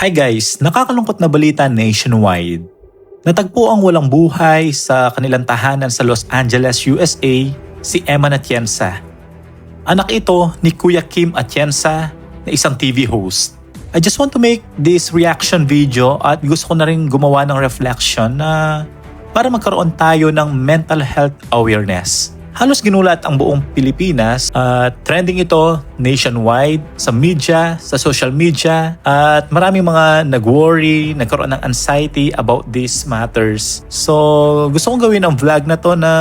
Hi guys, nakakalungkot na balita nationwide. Natagpo ang walang buhay sa kanilang tahanan sa Los Angeles, USA, si Emma Atienza. Anak ito ni Kuya Kim Atienza na isang TV host. I just want to make this reaction video at gusto ko na rin gumawa ng reflection na para magkaroon tayo ng mental health awareness. Halos ginulat ang buong Pilipinas at trending ito nationwide, sa media, sa social media at maraming mga nag-worry, nagkaroon ng anxiety about these matters. So gusto kong gawin ang vlog na to na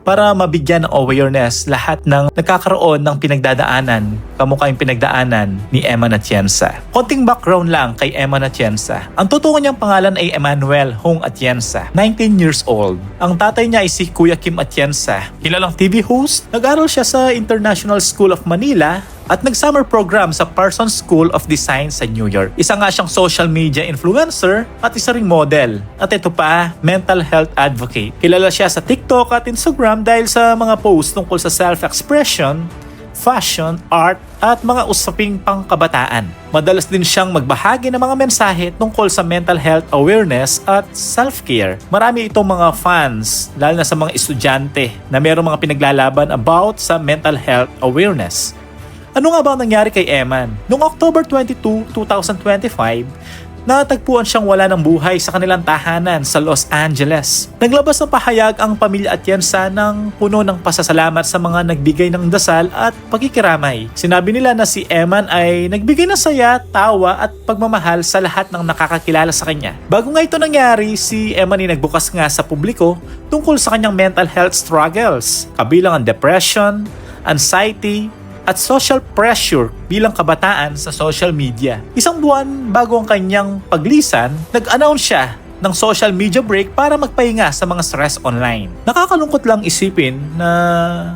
para mabigyan ng awareness lahat ng nagkakaroon ng pinagdadaanan, kamukha yung pinagdaanan ni Emma Atienza. Konting background lang kay Emma Atienza. Ang totoo niyang pangalan ay Emmanuel Hong Atienza, 19 years old. Ang tatay niya ay si Kuya Kim Atienza, kilalang TV host. Nag-aral siya sa International School of Manila at nag-summer program sa Parsons School of Design sa New York. Isa nga siyang social media influencer at isa ring model. At ito pa, mental health advocate. Kilala siya sa TikTok at Instagram dahil sa mga posts tungkol sa self-expression, fashion, art, at mga usaping pangkabataan. Madalas din siyang magbahagi ng mga mensahe tungkol sa mental health awareness at self-care. Marami itong mga fans, lalo na sa mga estudyante na mayroong mga pinaglalaban about sa mental health awareness. Ano nga ba ang nangyari kay Eman? Noong October 22, 2025, natagpuan siyang wala ng buhay sa kanilang tahanan sa Los Angeles. Naglabas ng pahayag ang pamilya Atienza ng puno ng pasasalamat sa mga nagbigay ng dasal at pagkikiramay. Sinabi nila na si Eman ay nagbigay ng saya, tawa at pagmamahal sa lahat ng nakakakilala sa kanya. Bago nga ito nangyari, si Eman ay nagbukas nga sa publiko tungkol sa kanyang mental health struggles, kabilang ang depression, anxiety, at social pressure bilang kabataan sa social media. Isang buwan bago ang kanyang paglisan, nag-announce siya ng social media break para magpahinga sa mga stress online. Nakakalungkot lang isipin na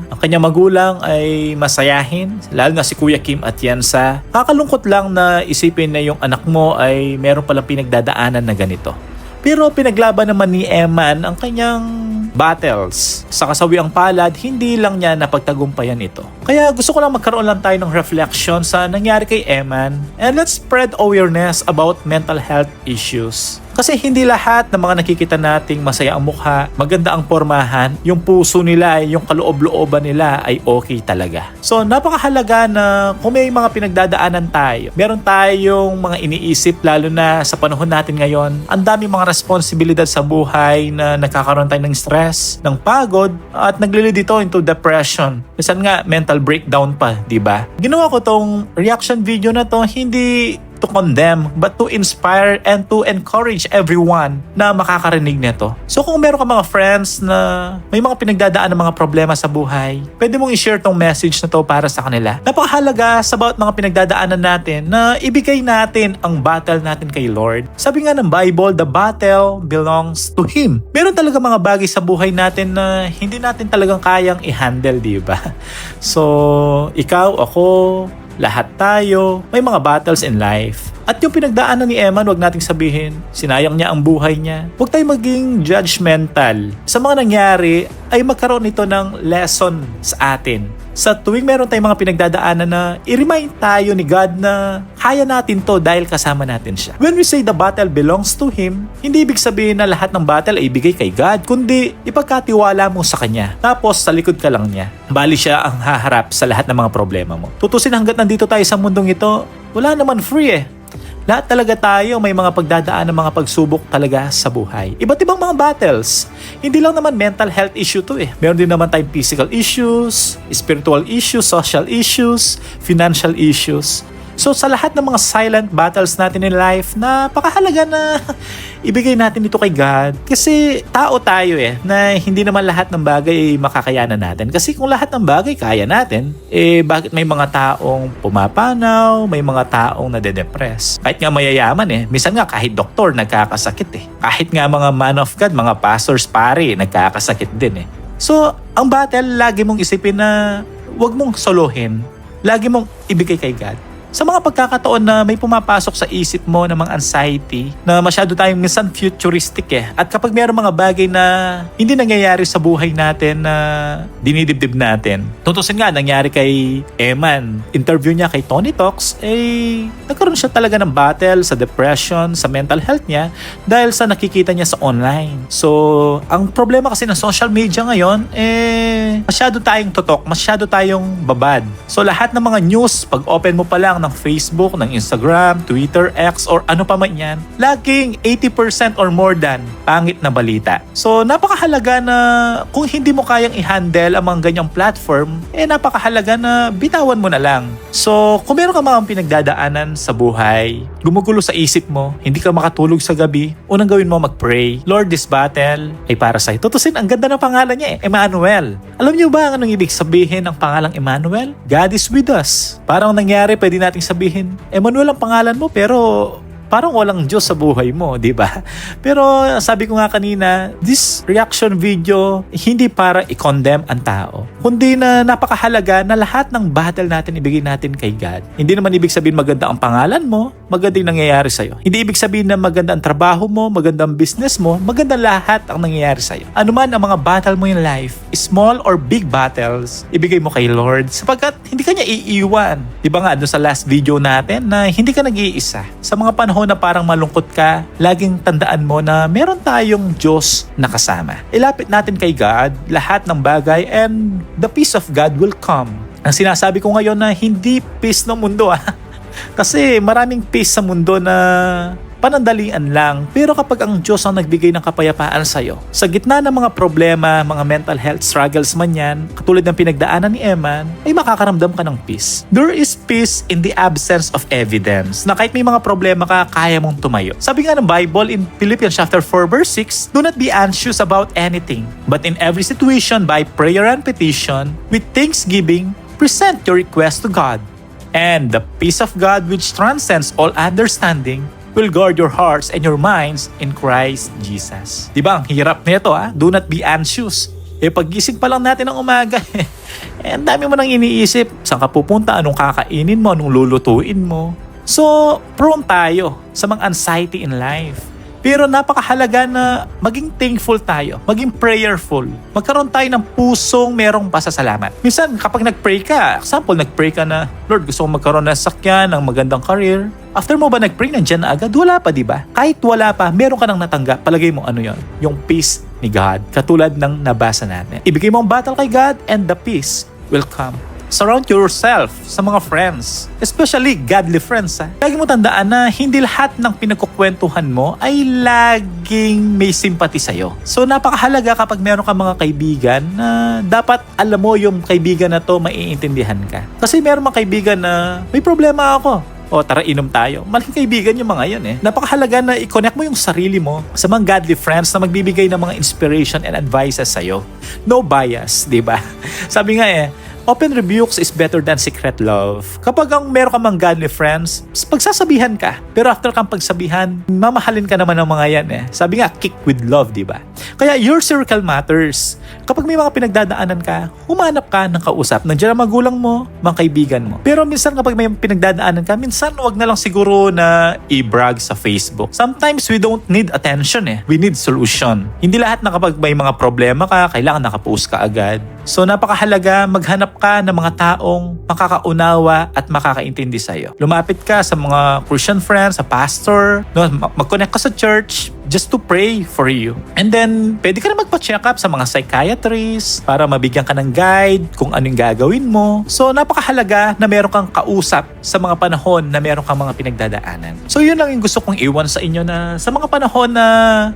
ang kanyang magulang ay masayahin, lalo na si Kuya Kim Atienza. Nakakalungkot lang na isipin na yung anak mo ay meron palang pinagdadaanan na ganito. Pero pinaglaban naman ni Eman ang kanyang battles. Sa kasawiang palad, hindi lang niya napagtagumpayan ito. Kaya gusto ko lang magkaroon lang tayo ng reflection sa nangyari kay Eman and let's spread awareness about mental health issues. Kasi hindi lahat ng mga nakikita nating masaya ang mukha, maganda ang pormahan, yung puso nila, yung kaloob-looban nila ay okay talaga. So napakahalaga na kung may mga pinagdadaanan tayo, meron tayong mga iniisip lalo na sa panahon natin ngayon, ang daming mga responsibilidad sa buhay na nagkakaroon tayo ng stress, ng pagod, at naglilid ito into depression. Minsan nga mental breakdown pa, di ba? Ginawa ko tong reaction video na to hindi to condemn but to inspire and to encourage everyone na makakarinig nito. So kung meron ka mga friends na may mga pinagdadaan ng mga problema sa buhay, pwede mong i-share tong message na to para sa kanila. Napakahalaga sa bawat mga pinagdadaanan natin na ibigay natin ang battle natin kay Lord. Sabi nga ng Bible, the battle belongs to Him. Meron talaga mga bagay sa buhay natin na hindi natin talagang kayang i-handle, di ba? So ikaw, ako, lahat tayo, may mga battles in life. At yung pinagdaanan ni Eman, wag nating sabihin, sinayang niya ang buhay niya. Huwag tayo maging judgmental. Sa mga nangyari, ay magkaroon ito ng lesson sa atin. Sa tuwing meron tayong mga pinagdadaanan na i-remind tayo ni God na kaya natin to dahil kasama natin siya. When we say the battle belongs to Him, hindi ibig sabihin na lahat ng battle ay ibigay kay God, kundi ipagkatiwala mo sa Kanya. Tapos sa likod ka lang niya. Bali siya ang haharap sa lahat ng mga problema mo. Tutusin hanggat nandito tayo sa mundong ito, wala naman free eh. Lahat talaga tayo may mga pagdadaan ng mga pagsubok talaga sa buhay. Iba't ibang mga battles. Hindi lang naman mental health issue to eh. Meron din naman tayong physical issues, spiritual issues, social issues, financial issues. So sa lahat ng mga silent battles natin in life, napakahalaga na ibigay natin ito kay God. Kasi tao tayo eh, na hindi naman lahat ng bagay ay makakayanan natin. Kasi kung lahat ng bagay kaya natin, bakit may mga taong pumapanaw, may mga taong nade-depress? Kahit nga mayayaman eh, minsan nga kahit doktor nagkakasakit eh. Kahit nga mga man of God, mga pastors, pare, nagkakasakit din eh. So ang battle, lagi mong isipin na huwag mong solohin, lagi mong ibigay kay God. Sa mga pagkakataon na may pumapasok sa isip mo ng mga anxiety na masyado tayong minsan futuristic at kapag mayroong mga bagay na hindi nangyayari sa buhay natin na dinidibdib natin. Tutusin nga, nangyari kay Eman. Interview niya kay Tony Talks, nagkaroon siya talaga ng battle sa depression, sa mental health niya dahil sa nakikita niya sa online. So, ang problema kasi ng social media ngayon, masyado tayong tutok, masyado tayong babad. So, lahat ng mga news, pag open mo pa lang ng Facebook, ng Instagram, Twitter, X, or ano pa man yan, laging 80% or more than pangit na balita. So, napakahalaga na kung hindi mo kayang i-handle ang mga ganyang platform, napakahalaga na bitawan mo na lang. So, kung meron ka mga pinagdadaanan sa buhay, gumugulo sa isip mo, hindi ka makatulog sa gabi, unang gawin mo mag-pray. Lord, this battle ay para sa'yo. Tutusin, ang ganda ng pangalan niya Emmanuel. Alam niyo ba anong ibig sabihin ng pangalang Emmanuel? God is with us. Parang nangyari, pwede nating sabihin, Emmanuel ang pangalan mo pero parang walang Diyos sa buhay mo, di ba? Pero sabi ko nga kanina, this reaction video hindi para i-condemn ang tao, kundi na napakahalaga na lahat ng battle natin ibigay natin kay God. Hindi naman ibig sabihin maganda ang pangalan mo, maganda yung nangyayari sa'yo. Hindi ibig sabihin na maganda ang trabaho mo, maganda ang business mo, maganda lahat ang nangyayari sa'yo. Ano man ang mga battle mo in life, small or big battles, ibigay mo kay Lord sapagkat hindi ka niya iiwan. Di ba nga doon sa last video natin na hindi ka nag-iisa. Sa mga panahon na parang malungkot ka, laging tandaan mo na meron tayong Diyos na kasama. Ilapit natin kay God lahat ng bagay and the peace of God will come. Ang sinasabi ko ngayon na hindi peace ng mundo kasi maraming peace sa mundo na panandalian lang. Pero kapag ang Diyos ang nagbigay ng kapayapaan sa'yo, sa gitna ng mga problema, mga mental health struggles man yan, katulad ng pinagdaanan ni Eman, ay makakaramdam ka ng peace. There is peace in the absence of evidence, na kahit may mga problema ka, kaya mong tumayo. Sabi nga ng Bible in Philippians chapter 4 verse 6, do not be anxious about anything, but in every situation by prayer and petition, with thanksgiving, present your request to God. And the peace of God which transcends all understanding will guard your hearts and your minds in Christ Jesus. Diba? Ang hirap nito Do not be anxious. Paggising pa lang natin ng umaga, ang dami mo nang iniisip. Saan ka pupunta? Anong kakainin mo? Anong lulutuin mo? So, prone tayo sa mga anxiety in life. Pero napakahalaga na maging thankful tayo, maging prayerful. Magkaroon tayo ng pusong merong pasasalamat. Minsan kapag nag-pray ka, example, nag-pray ka na, Lord, gusto ko magkaroon ng sakyan, ng magandang career. After mo ba nag-pray, nandyan na agad? Wala pa, di ba? Kahit wala pa, meron ka nang natanggap. Palagay mo ano yon? Yung peace ni God. Katulad ng nabasa natin. Ibigay mo ang battle kay God and the peace will come. Surround yourself sa mga friends, especially godly friends. Lagi mo tandaan na hindi lahat ng pinagkukwentuhan mo ay laging may sympathy sa'yo. So napakahalaga kapag meron ka mga kaibigan na dapat alam mo yung kaibigan na to maiintindihan ka. Kasi meron mga kaibigan na may problema ako. O tara inom tayo. Maling kaibigan yung mga yun Napakahalaga na i-connect mo yung sarili mo sa mga godly friends na magbibigay ng mga inspiration and advices sa'yo. No bias, di ba? Sabi nga open rebukes is better than secret love. Kapag meron ka mang godly friends, pagsasabihan ka. Pero after kang pagsabihan, mamahalin ka naman ng mga yan Sabi nga, kick with love, di ba? Kaya your circle matters. Kapag may mga pinagdadaanan ka, humanap ka ng kausap. Nandiyan ang magulang mo, mga kaibigan mo. Pero minsan kapag may pinagdadaanan ka, minsan wag na lang siguro na i-brag sa Facebook. Sometimes we don't need attention We need solution. Hindi lahat na kapag may mga problema ka, kailangan nakapost ka agad. So napakahalaga maghanap ka ng mga taong makakaunawa at makakaintindi sa'yo. Lumapit ka sa mga Christian friends, sa pastor, mag-connect ka sa church just to pray for you. And then, pwede ka na magpa-check up sa mga psychiatrists para mabigyan ka ng guide kung anong gagawin mo. So napakahalaga na meron kang kausap sa mga panahon na meron kang mga pinagdadaanan. So yun lang yung gusto kong iwan sa inyo na sa mga panahon na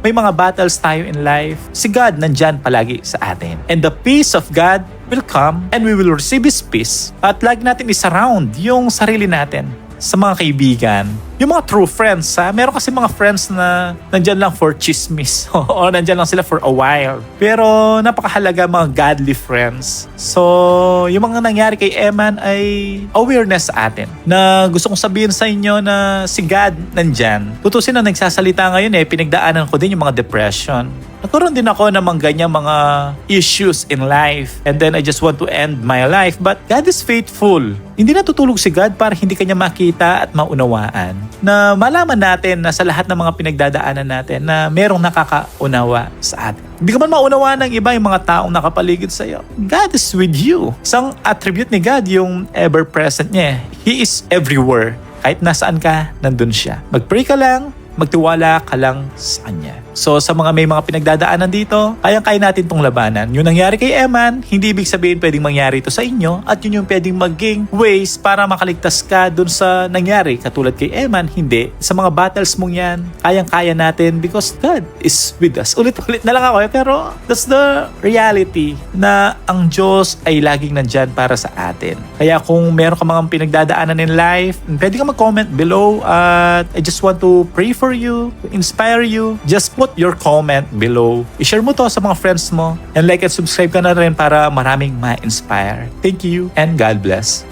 may mga battles tayo in life, si God nandyan palagi sa atin. And the peace of God will come and we will receive His peace. At lagi natin i-surround yung sarili natin sa mga kaibigan Yung mga true friends, ha? Meron kasi mga friends na nandyan lang for chismis o nandyan lang sila for a while. Pero napakahalaga mga godly friends. So, yung mga nangyari kay Eman ay awareness sa atin. Na gusto kong sabihin sa inyo na si God nandyan. Tutusin na nagsasalita ngayon pinagdaanan ko din yung mga depression. Nagkaroon din ako ng mga ganyang mga issues in life. And then I just want to end my life. But God is faithful. Hindi natutulog si God para hindi kanya makita at maunawaan. Na malaman natin na sa lahat ng mga pinagdadaanan natin na merong nakakaunawa sa atin. Hindi ka man maunawaan ng iba yung mga taong nakapaligid sa iyo. God is with you. Isang attribute ni God yung ever-present niya. He is everywhere. Kahit nasaan ka, nandun siya. Mag-pray ka lang, magtiwala ka lang sa Kanya. So sa mga may mga pinagdadaanan dito, kayang-kaya natin tong labanan. Yung nangyari kay Eman, hindi ibig sabihin pwedeng mangyari ito sa inyo at yun yung pwedeng maging ways para makaligtas ka dun sa nangyari. Katulad kay Eman, hindi. Sa mga battles mong yan, kayang-kaya natin because God is with us. Ulit-ulit na lang ako pero that's the reality na ang Diyos ay laging nandyan para sa atin. Kaya kung meron ka mga pinagdadaanan in life, pwede ka mag-comment below at I just want to pray for you, to inspire you. Just put your comment below. I-share mo to sa mga friends mo and like and subscribe ka na rin para maraming ma-inspire. Thank you and God bless.